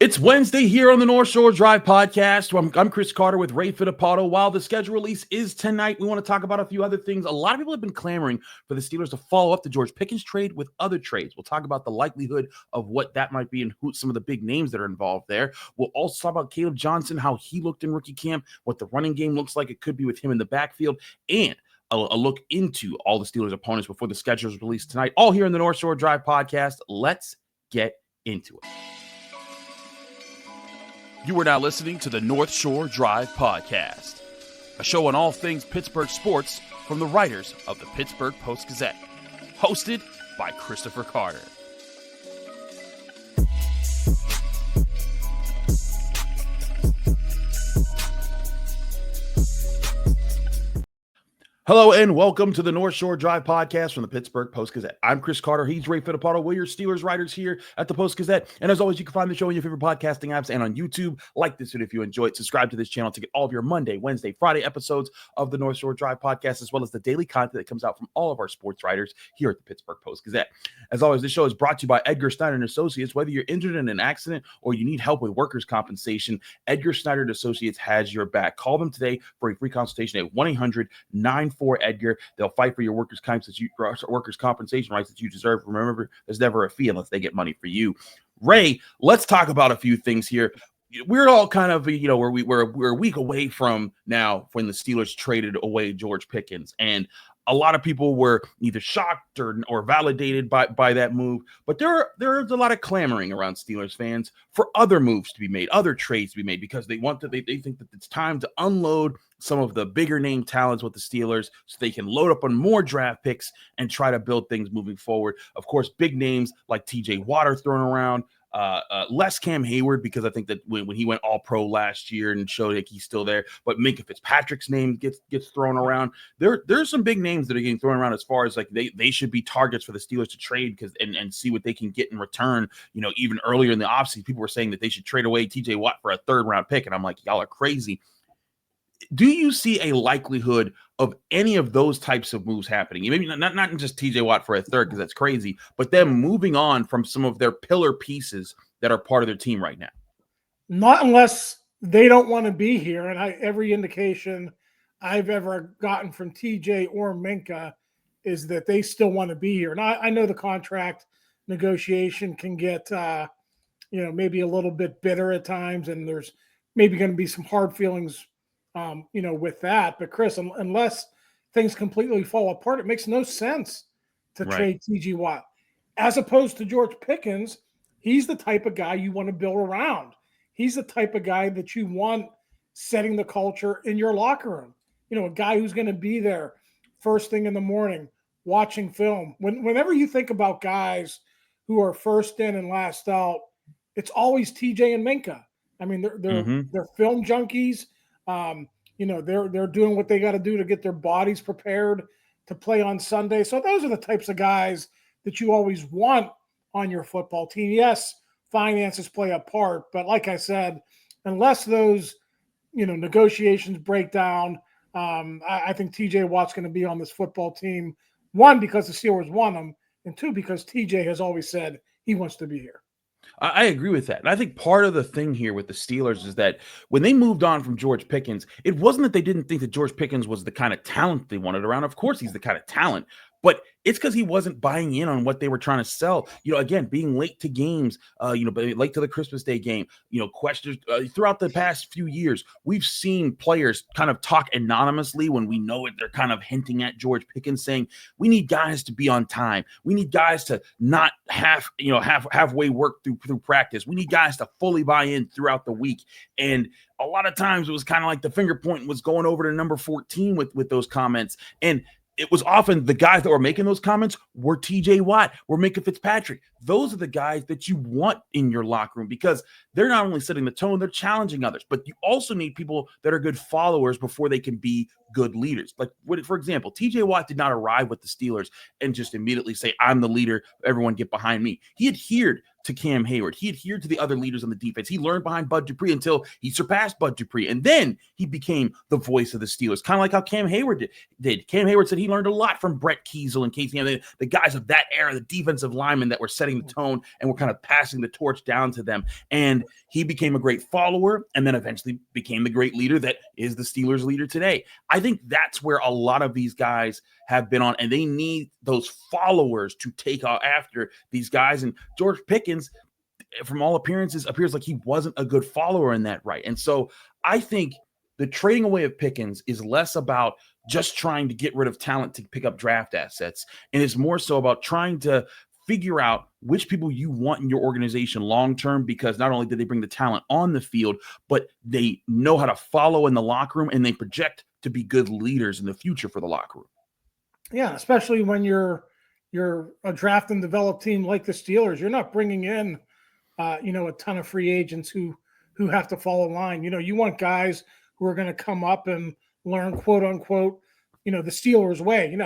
It's Wednesday here on the North Shore Drive podcast. I'm Chris Carter with Ray Fittipaldo. While the schedule release is tonight, we want to talk about a few other things. A lot of people have been clamoring for the Steelers to follow up the George Pickens trade with other trades. We'll talk about the likelihood of what that might be and who some of the big names that are involved there. We'll also talk about Kaleb Johnson, how he looked in rookie camp, what the running game looks like. It could be with him in the backfield, and a look into all the Steelers' opponents before the schedule is released tonight. All here in the North Shore Drive podcast. Let's get into it. You are now listening to the North Shore Drive Podcast, a show on all things Pittsburgh sports from the writers of the Pittsburgh Post-Gazette, hosted by Christopher Carter. Hello and welcome to the North Shore Drive Podcast from the Pittsburgh Post-Gazette. I'm Chris Carter. He's Ray Fittipaldo. We're your Steelers writers here at the Post-Gazette. And as always, you can find the show in your favorite podcasting apps and on YouTube. Like this video if you enjoy it. Subscribe to this channel to get all of your Monday, Wednesday, Friday episodes of the North Shore Drive Podcast, as well as the daily content that comes out from all of our sports writers here at the Pittsburgh Post-Gazette. As always, this show is brought to you by Edgar Snyder Associates. Whether you're injured in an accident or you need help with workers' compensation, Edgar Snyder Associates has your back. Call them today for a free consultation at 1-800-94-EDGAR. They'll fight for your workers' compensation rights that you deserve. Remember, there's never a fee unless they get money for you. Ray, let's talk about a few things here. We're all kind of, we're a week away from now when the Steelers traded away George Pickens, and a lot of people were either shocked or validated by that move. But there's a lot of clamoring around Steelers fans for other moves to be made, other trades to be made, because they think that it's time to unload some of the bigger name talents with the Steelers so they can load up on more draft picks and try to build things moving forward. Of course, big names like TJ Watt are thrown around. Less Cam Hayward, because I think that when he went all pro last year and showed like he's still there, but Minkah Fitzpatrick's name gets thrown around. There's some big names that are getting thrown around as far as like they should be targets for the Steelers to trade and see what they can get in return. Even earlier in the offseason, people were saying that they should trade away TJ Watt for a third round pick, and I'm like, y'all are crazy. Do you see a likelihood of any of those types of moves happening? Maybe not just TJ Watt for a third, because that's crazy, but them moving on from some of their pillar pieces that are part of their team right now? Not unless they don't want to be here. And every indication I've ever gotten from TJ or Minkah is that they still want to be here. And I know the contract negotiation can get, maybe a little bit bitter at times, and there's maybe going to be some hard feelings with that. But Chris, unless things completely fall apart, it makes no sense to trade TJ Watt. As opposed to George Pickens, he's the type of guy you want to build around. He's the type of guy that you want setting the culture in your locker room. A guy who's going to be there first thing in the morning, watching film. Whenever you think about guys who are first in and last out, it's always TJ and Minkah. I mean, they're film junkies. They're doing what they got to do to get their bodies prepared to play on Sunday. So those are the types of guys that you always want on your football team. Yes, finances play a part, but like I said, unless those, negotiations break down, I think TJ Watt's going to be on this football team. One, because the Steelers want him, and two, because TJ has always said he wants to be here. I agree with that. And I think part of the thing here with the Steelers is that when they moved on from George Pickens, it wasn't that they didn't think that George Pickens was the kind of talent they wanted around. Of course, he's the kind of talent, but it's because he wasn't buying in on what they were trying to sell. Again, being late to games, late to the Christmas Day game, questions throughout the past few years, we've seen players kind of talk anonymously when we know it. They're kind of hinting at George Pickens, saying, we need guys to be on time. We need guys to not halfway work through practice. We need guys to fully buy in throughout the week. And a lot of times it was kind of like the finger point was going over to number 14 with those comments. And it was often the guys that were making those comments were TJ Watt, were Minkah Fitzpatrick. Those are the guys that you want in your locker room, because they're not only setting the tone, they're challenging others. But you also need people that are good followers before they can be good leaders. Like, for example, TJ Watt did not arrive with the Steelers and just immediately say, I'm the leader, everyone get behind me. He adhered to Cam Hayward. He adhered to the other leaders on the defense. He learned behind Bud Dupree until he surpassed Bud Dupree. And then he became the voice of the Steelers, kind of like how Cam Hayward did. Cam Hayward said he learned a lot from Brett Kiesel and Casey, the guys of that era, the defensive linemen that were setting the tone and were kind of passing the torch down to them. And he became a great follower and then eventually became the great leader that is the Steelers leader today. I think that's where a lot of these guys have been on, and they need those followers to take after these guys. And George Pickens, from all appearances, appears like he wasn't a good follower in that right. And so I think the trading away of Pickens is less about just trying to get rid of talent to pick up draft assets, and it's more so about trying to figure out which people you want in your organization long-term, because not only did they bring the talent on the field, but they know how to follow in the locker room and they project to be good leaders in the future for the locker room. Yeah, especially when you're a draft and develop team like the Steelers. You're not bringing in, a ton of free agents who have to fall in line. You want guys who are going to come up and learn, quote unquote, the Steelers way.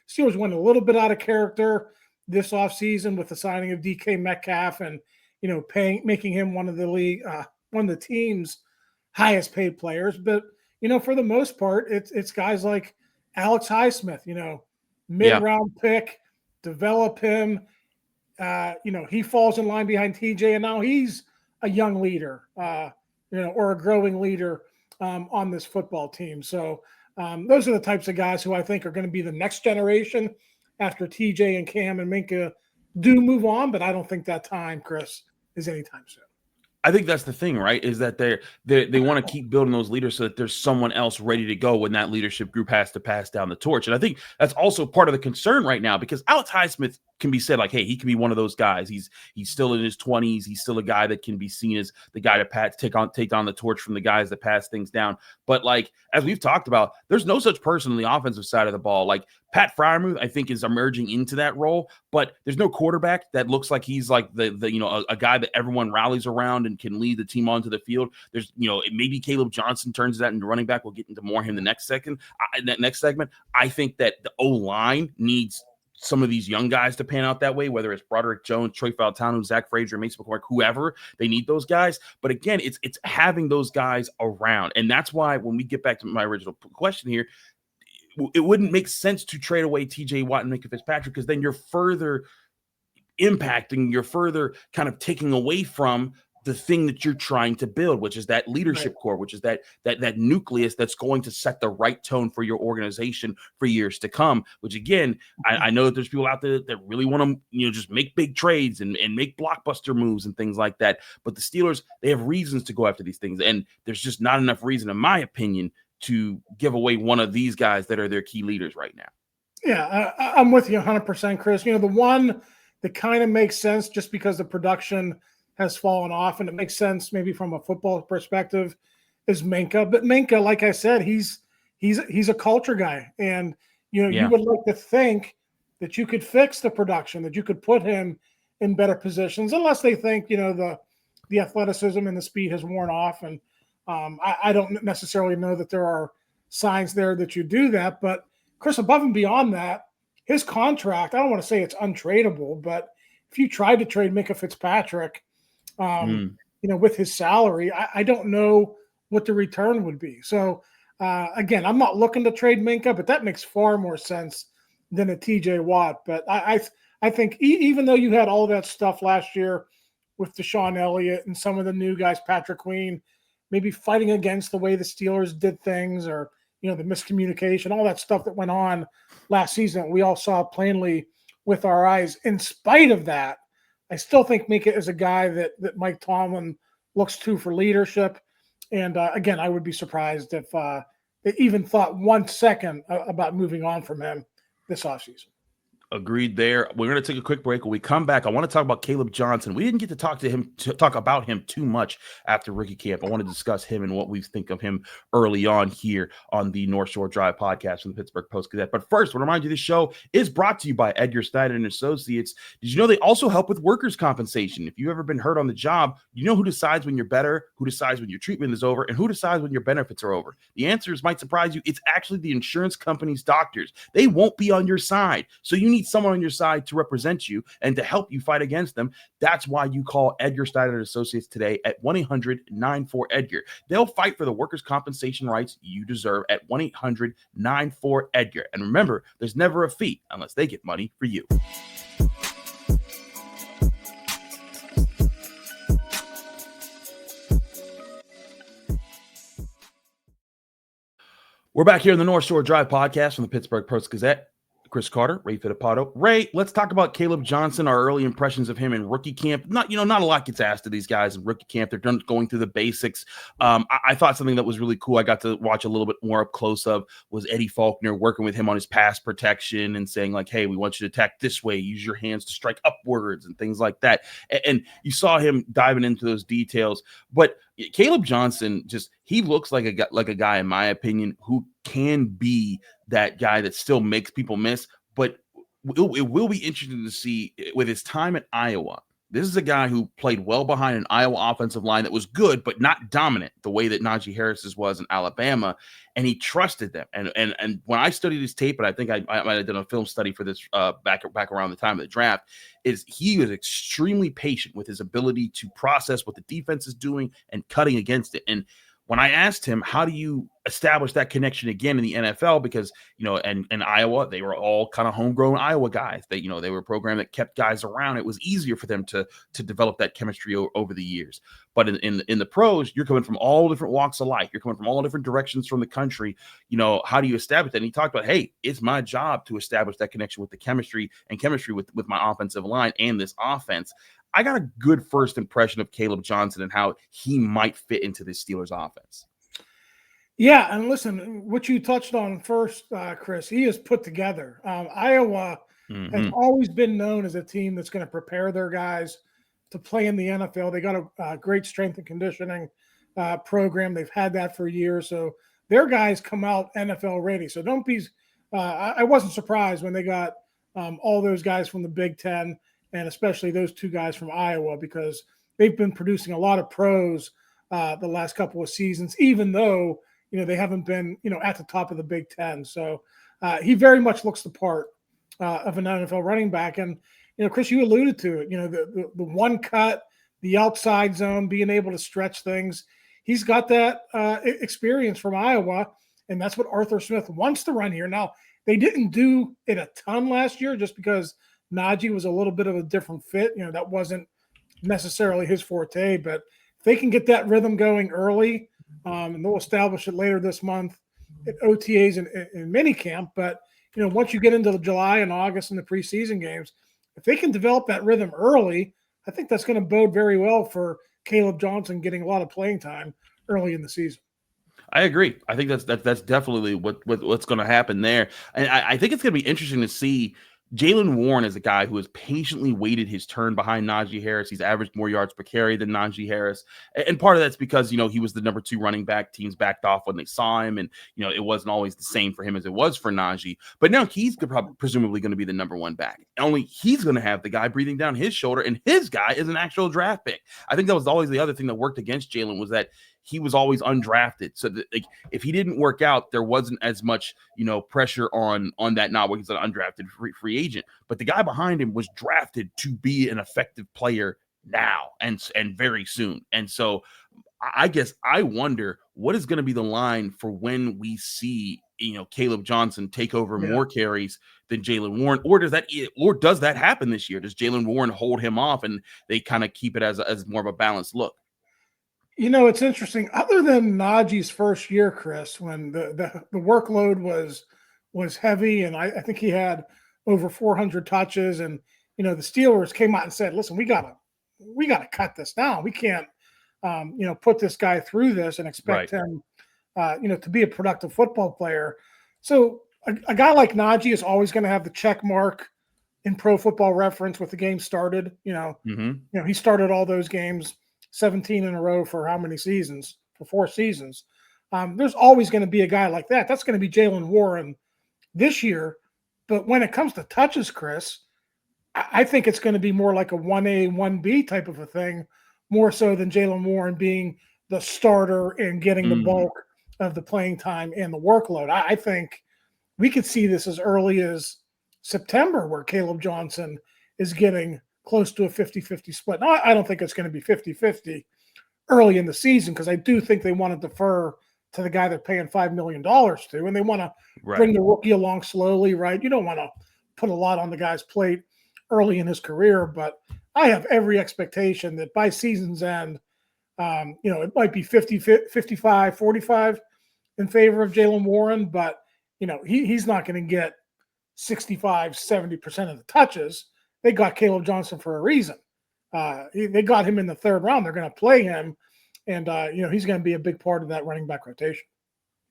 Steelers went a little bit out of character this offseason with the signing of DK Metcalf and, making him one of the team's highest paid players. But, for the most part, it's guys like Alex Highsmith, mid-round pick, develop him. He falls in line behind TJ, and now he's a young leader, or a growing leader on this football team. So those are the types of guys who I think are going to be the next generation after TJ and Cam and Minkah do move on, but I don't think that time, Chris, is anytime soon. I think that's the thing, right? Is that they want to keep building those leaders so that there's someone else ready to go when that leadership group has to pass down the torch. And I think that's also part of the concern right now, because Alex Highsmith can be said like, hey, he can be one of those guys. He's still in his 20s. He's still a guy that can be seen as the guy to take on the torch from the guys that pass things down. But like, as we've talked about, there's no such person on the offensive side of the ball. Like Pat Freiermuth, I think, is emerging into that role, but there's no quarterback that looks like he's like a guy that everyone rallies around and can lead the team onto the field. There's, maybe Kaleb Johnson turns that into running back. We'll get into more him the next segment. I think that the O-line needs some of these young guys to pan out that way, whether it's Broderick Jones, Trey Faltano, Zach Frazier, Mason McCormick, whoever. They need those guys. But again, it's having those guys around. And that's why when we get back to my original question here, it wouldn't make sense to trade away TJ Watt and Minkah Fitzpatrick, because then you're further impacting, you're further kind of taking away from the thing that you're trying to build, which is that leadership core, which is that nucleus that's going to set the right tone for your organization for years to come. Which again, I know that there's people out there that really want to, just make big trades and make blockbuster moves and things like that. But the Steelers, they have reasons to go after these things, and there's just not enough reason, in my opinion, to give away one of these guys that are their key leaders right now. Yeah, I'm with you 100%, Chris. The one that kind of makes sense just because the production has fallen off, and it makes sense maybe from a football perspective, is Minkah. But Minkah, like I said, he's a culture guy, and you would like to think that you could fix the production, that you could put him in better positions, unless they think the athleticism and the speed has worn off. And I don't necessarily know that there are signs there that you do that. But Chris, above and beyond that, his contract, I don't want to say it's untradeable, but if you tried to trade Minkah Fitzpatrick, with his salary, I don't know what the return would be. So again, I'm not looking to trade Minkah, but that makes far more sense than a TJ Watt. But I think even though you had all that stuff last year with Deshaun Elliott and some of the new guys, Patrick Queen, maybe fighting against the way the Steelers did things, or the miscommunication, all that stuff that went on last season, we all saw plainly with our eyes. In spite of that, I still think Minkah is a guy that Mike Tomlin looks to for leadership. And again, I would be surprised if they even thought 1 second about moving on from him this offseason. Agreed there. We're going to take a quick break. When we come back, I want to talk about Kaleb Johnson. We didn't get to talk about him too much after rookie camp. I want to discuss him and what we think of him early on here on the North Shore Drive podcast from the Pittsburgh Post-Gazette. But first, I want to remind you this show is brought to you by Edgar Snyder Associates. Did you know they also help with workers' compensation? If you've ever been hurt on the job, you know who decides when you're better, who decides when your treatment is over, and who decides when your benefits are over. The answers might surprise you. It's actually the insurance company's doctors. They won't be on your side. So you need need someone on your side to represent you and to help you fight against them. That's why you call Edgar Snyder Associates today at 1-800-94-EDGAR. They'll fight for the workers' compensation rights you deserve at 1-800-94-EDGAR. And remember, there's never a fee unless they get money for you. We're back here in the North Shore Drive podcast from the Pittsburgh Post-Gazette. Chris Carter, Ray Fittipaldo. Ray, let's talk about Kaleb Johnson, our early impressions of him in rookie camp. Not a lot gets asked of these guys in rookie camp. They're done going through the basics. I thought something that was really cool I got to watch a little bit more up close of was Eddie Faulkner working with him on his pass protection and saying, like, hey, we want you to attack this way. Use your hands to strike upwards and things like that. And you saw him diving into those details. But Kaleb Johnson, he looks like a guy, in my opinion, who can be that guy that still makes people miss. But it will be interesting to see with his time at Iowa. This is a guy who played well behind an Iowa offensive line that was good, but not dominant the way that Najee Harris's was in Alabama. And he trusted them. And when I studied his tape, and I think I might have done a film study for this back around the time of the draft, is he was extremely patient with his ability to process what the defense is doing and cutting against it. And when I asked him, how do you establish that connection again in the NFL? Because, and Iowa, they were all kind of homegrown Iowa guys. They were a program that kept guys around. It was easier for them to develop that chemistry over the years. But in the pros, you're coming from all different walks of life. You're coming from all different directions from the country. How do you establish that? And he talked about, hey, it's my job to establish that connection with the chemistry with my offensive line and this offense. I got a good first impression of Kaleb Johnson and how he might fit into this Steelers offense. Yeah, and listen, what you touched on first, Chris, he is put together. Iowa has always been known as a team that's going to prepare their guys to play in the NFL. They got a great strength and conditioning program. They've had that for years. So their guys come out NFL ready. So don't be I wasn't surprised when they got all those guys from the Big Ten, and especially those two guys from Iowa, because they've been producing a lot of pros the last couple of seasons, even though, they haven't been, at the top of the Big Ten. So he very much looks the part of an NFL running back. And, Chris, you alluded to it, the one cut, the outside zone, being able to stretch things. He's got that experience from Iowa, and that's what Arthur Smith wants to run here. Now, they didn't do it a ton last year just because Najee was a little bit of a different fit. That wasn't necessarily his forte, but if they can get that rhythm going early, and they'll establish it later this month at OTAs and minicamp. But, once you get into the July and August and the preseason games, if they can develop that rhythm early, I think that's going to bode very well for Kaleb Johnson getting a lot of playing time early in the season. I agree. I think that's definitely what's going to happen there. And I think it's going to be interesting to see. Jaylen Warren is a guy who has patiently waited his turn behind Najee Harris. He's averaged more yards per carry than Najee Harris. And part of that's because, he was the number 2 running back. Teams backed off when they saw him. And, it wasn't always the same for him as it was for Najee. But now he's presumably going to be the number 1 back. Only he's going to have the guy breathing down his shoulder. And his guy is an actual draft pick. I think that was always the other thing that worked against Jaylen, was that he was always undrafted. So that, if he didn't work out, there wasn't as much, pressure on that. Not when he's an undrafted free agent, but the guy behind him was drafted to be an effective player now and very soon. And so I guess I wonder what is going to be the line for when we see, Kaleb Johnson take over more carries than Jaylen Warren, or does that happen this year? Does Jaylen Warren hold him off and they kind of keep it as more of a balanced look? It's interesting. Other than Najee's first year, Chris, when the workload was heavy, and I think he had over 400 touches, and the Steelers came out and said, "Listen, we gotta cut this down. We can't, put this guy through this and expect him, to be a productive football player." So a guy like Najee is always going to have the check mark in Pro Football Reference with the game started. He started all those games. 17 in a row for how many seasons? For 4 seasons. There's always going to be a guy like that. That's going to be Jaylen Warren this year. But when it comes to touches, Chris, I think it's going to be more like a 1A, 1B type of a thing, more so than Jaylen Warren being the starter and getting the bulk of the playing time and the workload. I think we could see this as early as September where Kaleb Johnson is getting close to a 50-50 split. Now, I don't think it's going to be 50-50 early in the season because I do think they want to defer to the guy they're paying $5 million to, and they want to bring the rookie along slowly, right? You don't want to put a lot on the guy's plate early in his career, but I have every expectation that by season's end, it might be 50, 55, 45 in favor of Jaylen Warren, but, he's not going to get 65, 70% of the touches. They got Kaleb Johnson for a reason. They got him in the third round. They're going to play him, and he's going to be a big part of that running back rotation.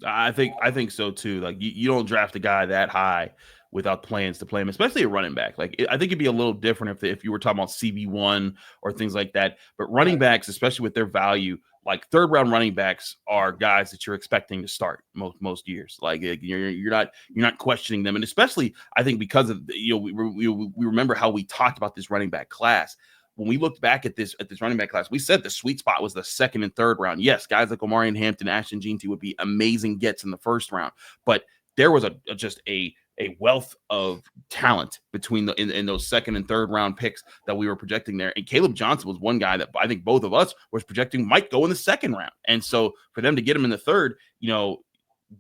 I think so too. Like you don't draft a guy that high without plans to play him, especially a running back. Like I think it'd be a little different if you were talking about CB1 or things like that. But running backs, especially with their value, like third round running backs are guys that you're expecting to start most years. Like you're not questioning them, and especially I think because of we remember how we talked about this running back class. When we looked back at this running back class, we said the sweet spot was the second and third round. Yes, guys like Omarion Hampton, Ashton Jeanty would be amazing gets in the first round, but there was just a wealth of talent between in those second and third round picks that we were projecting there. And Kaleb Johnson was one guy that I think both of us was projecting might go in the second round. And so for them to get him in the third,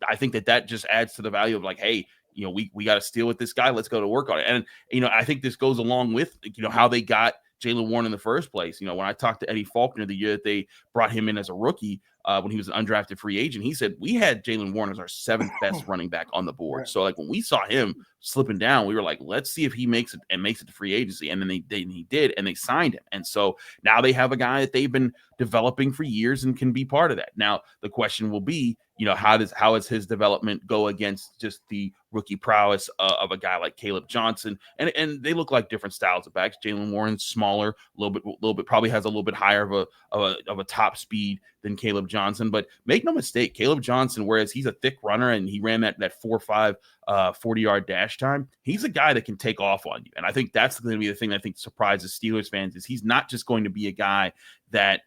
I think that just adds to the value of like, hey, we got to steal with this guy. Let's go to work on it. And, I think this goes along with, how they got Jaylen Warren in the first place. When I talked to Eddie Faulkner the year that they brought him in as a rookie, when he was an undrafted free agent, he said, we had Jaylen Warren as our seventh best running back on the board. Right. So like when we saw him slipping down, we were like, let's see if he makes it to free agency. And then he did, and they signed him. And so now they have a guy that they've been developing for years and can be part of that. Now the question will be, how does his development go against just the rookie prowess of a guy like Kaleb Johnson? And they look like different styles of backs. Jaylen Warren's smaller, a little bit, probably has a little bit higher of a top speed than Kaleb Johnson. But make no mistake, Kaleb Johnson, whereas he's a thick runner and he ran that 4.5 40-yard dash time, he's a guy that can take off on you. And I think that's going to be the thing that I think surprises Steelers fans is he's not just going to be a guy that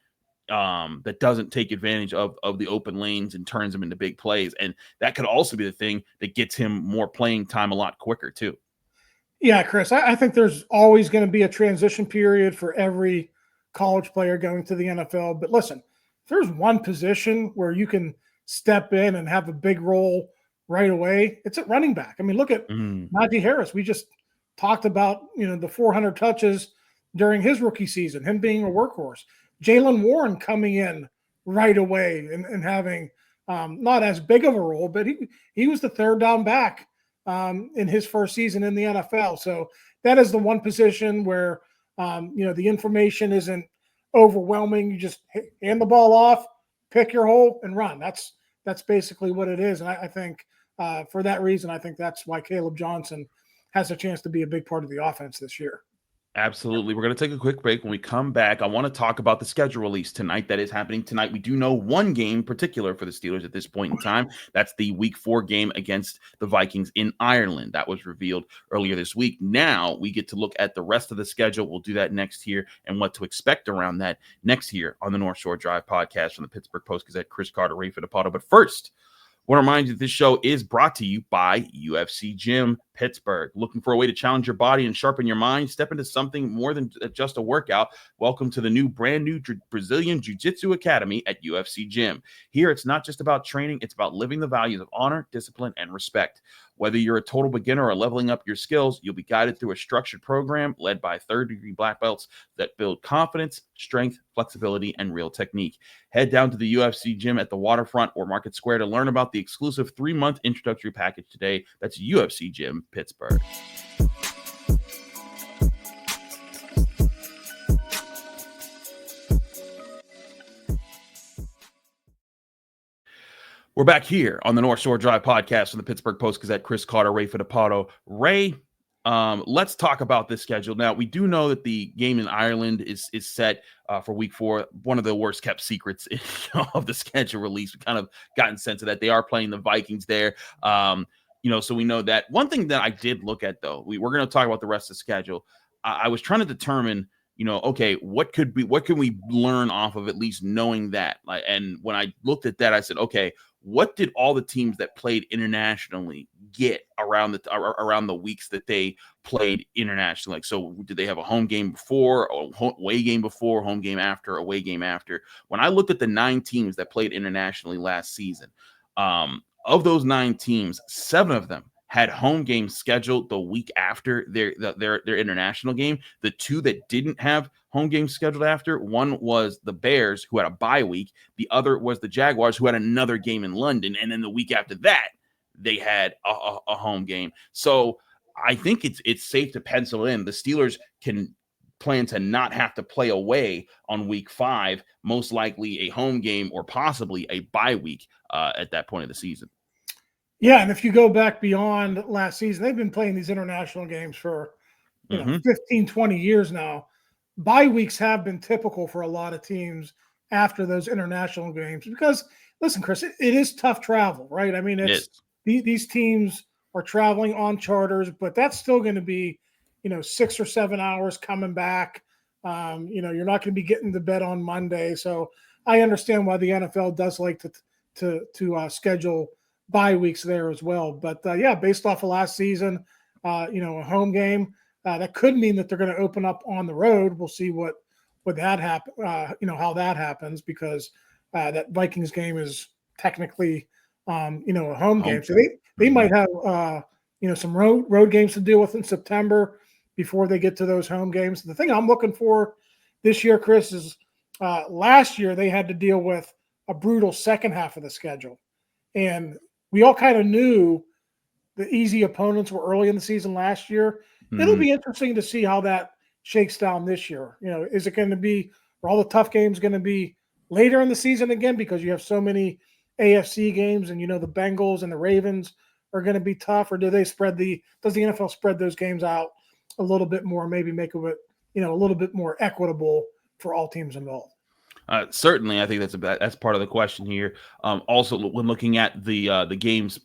doesn't take advantage of the open lanes and turns them into big plays. And that could also be the thing that gets him more playing time a lot quicker too. Yeah, Chris, I think there's always going to be a transition period for every college player going to the NFL. But listen, if there's one position where you can step in and have a big role right away, it's at running back. I mean, look at Najee Harris. We just talked about, the 400 touches during his rookie season, him being a workhorse. Jaylen Warren coming in right away and having not as big of a role, but he was the third down back in his first season in the NFL. So that is the one position where, the information isn't overwhelming. You just hand the ball off, pick your hole, and run. That's basically what it is. And I think for that reason, I think that's why Kaleb Johnson has a chance to be a big part of the offense this year. Absolutely. We're going to take a quick break. When we come back, I want to talk about the schedule release tonight that is happening tonight. We do know one game in particular for the Steelers at this point in time. That's the Week 4 game against the Vikings in Ireland. That was revealed earlier this week. Now we get to look at the rest of the schedule. We'll do that next year and what to expect around that next year on the North Shore Drive podcast from the Pittsburgh Post-Gazette. Chris Carter, Ray Fittipaldo. But first, I want to remind you that this show is brought to you by UFC Gym Pittsburgh. Looking for a way to challenge your body and sharpen your mind? Step into something more than just a workout. Welcome to the brand new Brazilian Jiu-Jitsu Academy at UFC Gym. Here, it's not just about training. It's about living the values of honor, discipline, and respect. Whether you're a total beginner or leveling up your skills, you'll be guided through a structured program led by third-degree black belts that build confidence, strength, flexibility, and real technique. Head down to the UFC Gym at the Waterfront or Market Square to learn about the exclusive 3-month introductory package today. That's UFC Gym Pittsburgh. We're back here on the North Shore Drive podcast from the Pittsburgh Post-Gazette. Chris Carter, Ray Fittipaldo. Ray, let's talk about this schedule. Now, we do know that the game in Ireland is set for Week 4, one of the worst kept secrets of the schedule release. We kind of gotten sense of that. They are playing the Vikings there. So we know that. One thing that I did look at, though, we're going to talk about the rest of the schedule. I was trying to determine, okay, what can we learn off of at least knowing that? And when I looked at that, I said, okay, what did all the teams that played internationally get around the weeks that they played internationally? Like, so did they have a home game before, away game before, home game after, away game after? When I looked at the 9 teams that played internationally last season, of those 9 teams, 7 of them had home games scheduled the week after their international game. The 2 that didn't have home games scheduled after, one was the Bears, who had a bye week. The other was the Jaguars, who had another game in London. And then the week after that, they had a home game. So I think it's safe to pencil in the Steelers can plan to not have to play away on week 5, most likely a home game or possibly a bye week at that point of the season. Yeah, and if you go back beyond last season, they've been playing these international games for 15, 20 years now. Bye weeks have been typical for a lot of teams after those international games because, listen, Chris, it is tough travel, right? I mean, these teams are traveling on charters, but that's still going to be, 6 or 7 hours coming back. You're not going to be getting to bed on Monday. So I understand why the NFL does like to schedule bye weeks there as well. But based off of last season, a home game that could mean that they're going to open up on the road. We'll see what that happen. How that happens because that Vikings game is technically a home game. So they might have some road games to deal with in September before they get to those home games. The thing I'm looking for this year, Chris, is last year they had to deal with a brutal second half of the schedule, and we all kind of knew the easy opponents were early in the season last year. Mm-hmm. It'll be interesting to see how that shakes down this year. Is it going to be, are all the tough games going to be later in the season again because you have so many AFC games and, the Bengals and the Ravens are going to be tough, or does the NFL spread those games out a little bit more, maybe make it, a little bit more equitable for all teams involved? Certainly, I think that's part of the question here. Also, when looking at the games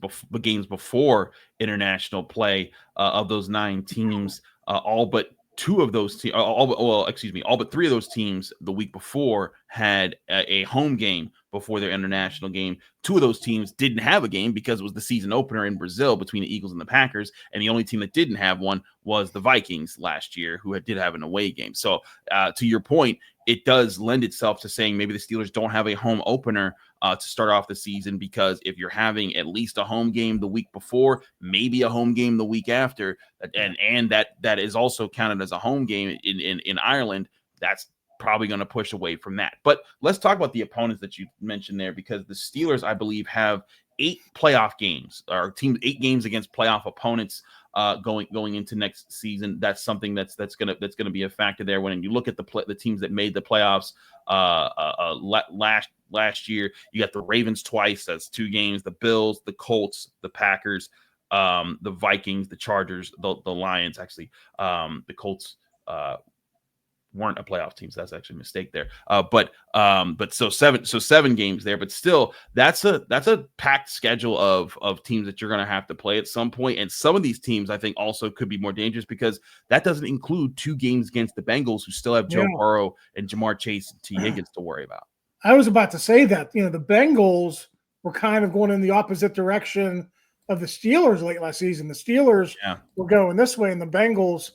before international play of those 9 teams, all but 2 of those teams, all but 3 of those teams the week before had a home game before their international game. 2 of those teams didn't have a game because it was the season opener in Brazil between the Eagles and the Packers, and the only team that didn't have one was the Vikings last year, who did have an away game. So, to your point, it does lend itself to saying maybe the Steelers don't have a home opener to start off the season, because if you're having at least a home game the week before, maybe a home game the week after, and that is also counted as a home game in Ireland, that's probably going to push away from that. But let's talk about the opponents that you mentioned there, because the Steelers, I believe, have 8 playoff games, or 8 games against playoff opponents going into next season. That's something that's gonna be a factor there. When you look at the teams that made the playoffs last year, you got the Ravens twice. That's 2 games. The Bills, the Colts, the Packers, the Vikings, the Chargers, the Lions. Actually, the Colts weren't a playoff team, so that's actually a mistake there. But so 7 games there, but still that's a packed schedule of teams that you're going to have to play at some point. And some of these teams I think also could be more dangerous, because that doesn't include 2 games against the Bengals, who still have Joe Burrow and Jamar Chase and T. Higgins to worry about. I was about to say that, the Bengals were kind of going in the opposite direction of the Steelers late last season. The Steelers were going this way, and the Bengals,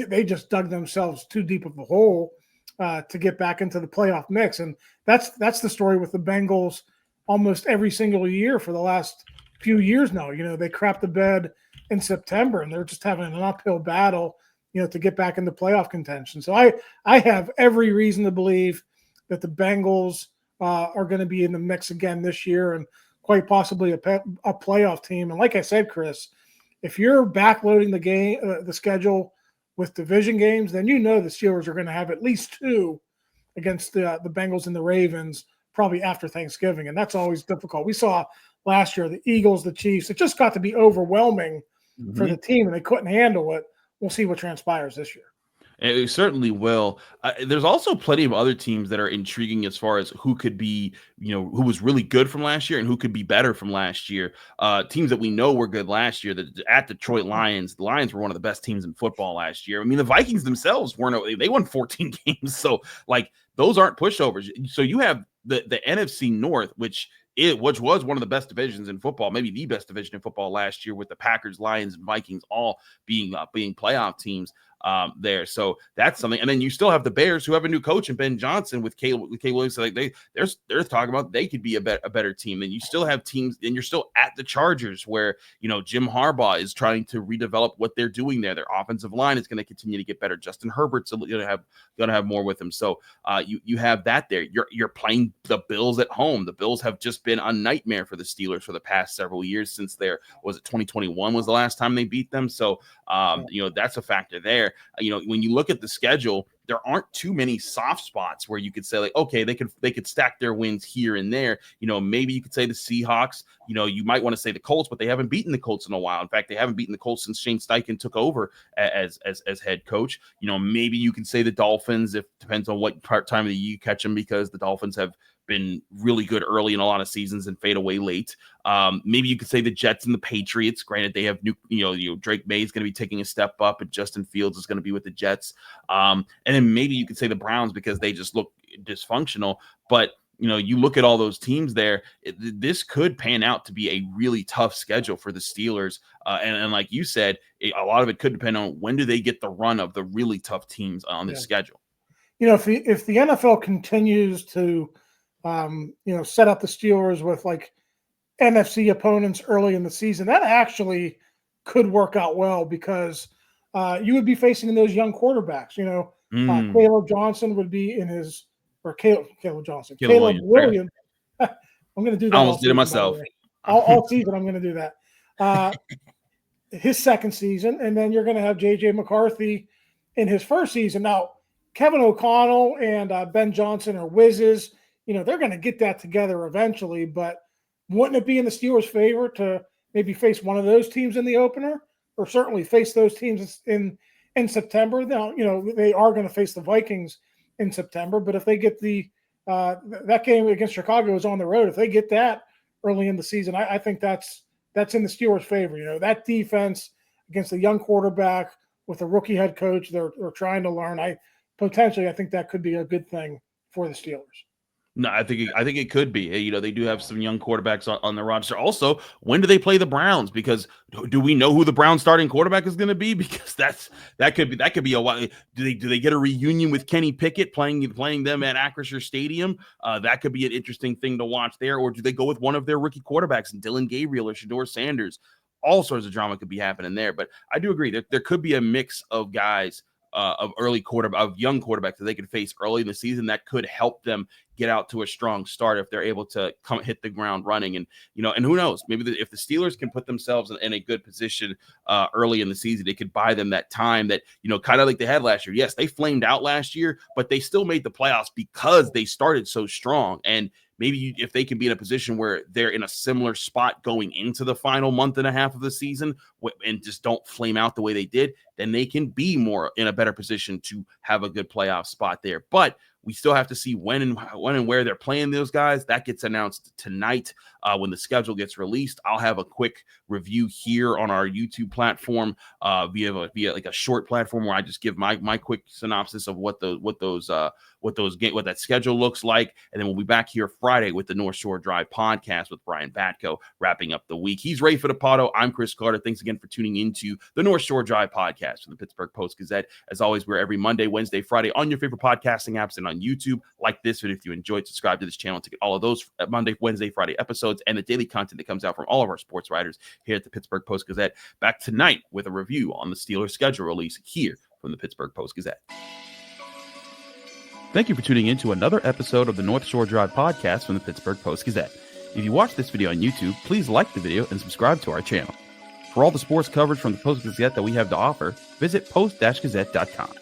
they just dug themselves too deep of a hole to get back into the playoff mix. And that's the story with the Bengals almost every single year for the last few years now. They crapped the bed in September, and they're just having an uphill battle, to get back into playoff contention. So I have every reason to believe that the Bengals are going to be in the mix again this year, and quite possibly a playoff team. And like I said, Chris, if you're backloading the schedule with division games, then the Steelers are going to have at least 2 against the Bengals and the Ravens probably after Thanksgiving, and that's always difficult. We saw last year the Eagles, the Chiefs. It just got to be overwhelming for the team, and they couldn't handle it. We'll see what transpires this year. It certainly will. There's also plenty of other teams that are intriguing as far as who could be, who was really good from last year and who could be better from last year. Teams that we know were good last year. At Detroit Lions, the Lions were one of the best teams in football last year. I mean, the Vikings themselves weren't. They won 14 games, so like those aren't pushovers. So you have the NFC North, which was one of the best divisions in football, maybe the best division in football last year, with the Packers, Lions, and Vikings all being playoff teams there. So that's something. And then you still have the Bears, who have a new coach and Ben Johnson with Caleb Williams. So they're talking about they could be a better team. And you still have teams, and you're still at the Chargers, where Jim Harbaugh is trying to redevelop what they're doing there. Their offensive line is going to continue to get better. Justin Herbert's going to have more with him. So you have that there. You're playing the Bills at home. The Bills have just been a nightmare for the Steelers for the past several years, since 2021 was the last time they beat them. So that's a factor there. When you look at the schedule, there aren't too many soft spots where you could say, like, okay, they could stack their wins here and there. Maybe you could say the Seahawks. You might want to say the Colts, but they haven't beaten the Colts in a while. In fact, they haven't beaten the Colts since Shane Steichen took over as head coach. Maybe you can say the Dolphins. If depends on what time of the year you catch them, because the Dolphins have been really good early in a lot of seasons and fade away late. Maybe you could say the Jets and the Patriots. Granted, they have Drake May is going to be taking a step up, and Justin Fields is going to be with the Jets. And then maybe you could say the Browns, because they just look dysfunctional. But you look at all those teams there, this could pan out to be a really tough schedule for the Steelers. And like you said, a lot of it could depend on when do they get the run of the really tough teams on this schedule. If the NFL continues to set up the Steelers with like NFC opponents early in the season, that actually could work out well, because you would be facing those young quarterbacks. Kaleb Johnson would be in his, or Caleb Williams. I'm going to do that. I almost did it myself. All season, I'm going to do that. His second season, and then you're going to have J.J. McCarthy in his first season. Now, Kevin O'Connell and Ben Johnson are whizzes. They're going to get that together eventually, but wouldn't it be in the Steelers' favor to maybe face one of those teams in the opener, or certainly face those teams in September? Now, they are going to face the Vikings in September, but if they get that game against Chicago is on the road, if they get that early in the season, I think that's in the Steelers' favor. That defense against a young quarterback with a rookie head coach, they're trying to learn. I think that could be a good thing for the Steelers. No, I think it could be. They do have some young quarterbacks on the roster. Also, when do they play the Browns? Because do we know who the Browns starting quarterback is going to be? Because that could be a while. Do they get a reunion with Kenny Pickett playing them at Acrisure Stadium? That could be an interesting thing to watch there. Or do they go with one of their rookie quarterbacks, Dylan Gabriel or Shedeur Sanders? All sorts of drama could be happening there. But I do agree there could be a mix of guys. Of young quarterbacks that they could face early in the season that could help them get out to a strong start if they're able to hit the ground running. And and who knows, maybe if the Steelers can put themselves in a good position early in the season, it could buy them that time that kind of like they had last year. Yes, they flamed out last year, but they still made the playoffs because they started so strong. And maybe if they can be in a position where they're in a similar spot going into the final month and a half of the season and just don't flame out the way they did, then they can be more in a better position to have a good playoff spot there. But we still have to see when and where they're playing those guys. That gets announced tonight when the schedule gets released. I'll have a quick review here on our YouTube platform via like a short platform where I just give my quick synopsis of what that schedule looks like, and then we'll be back here Friday with the North Shore Drive podcast with Brian Batko wrapping up the week. He's Ray Fittipaldo. I'm Chris Carter. Thanks again for tuning into the North Shore Drive podcast from the Pittsburgh Post-Gazette. As always, we're every Monday, Wednesday, Friday on your favorite podcasting apps and on YouTube. Like this video if you enjoyed. Subscribe to this channel to get all of those Monday, Wednesday, Friday episodes and the daily content that comes out from all of our sports writers here at the Pittsburgh Post-Gazette. Back tonight with a review on the Steelers schedule release here from the Pittsburgh Post-Gazette. Thank you for tuning in to another episode of the North Shore Drive podcast from the Pittsburgh Post-Gazette. If you watch this video on YouTube, please like the video and subscribe to our channel. For all the sports coverage from the Post-Gazette that we have to offer, visit post-gazette.com.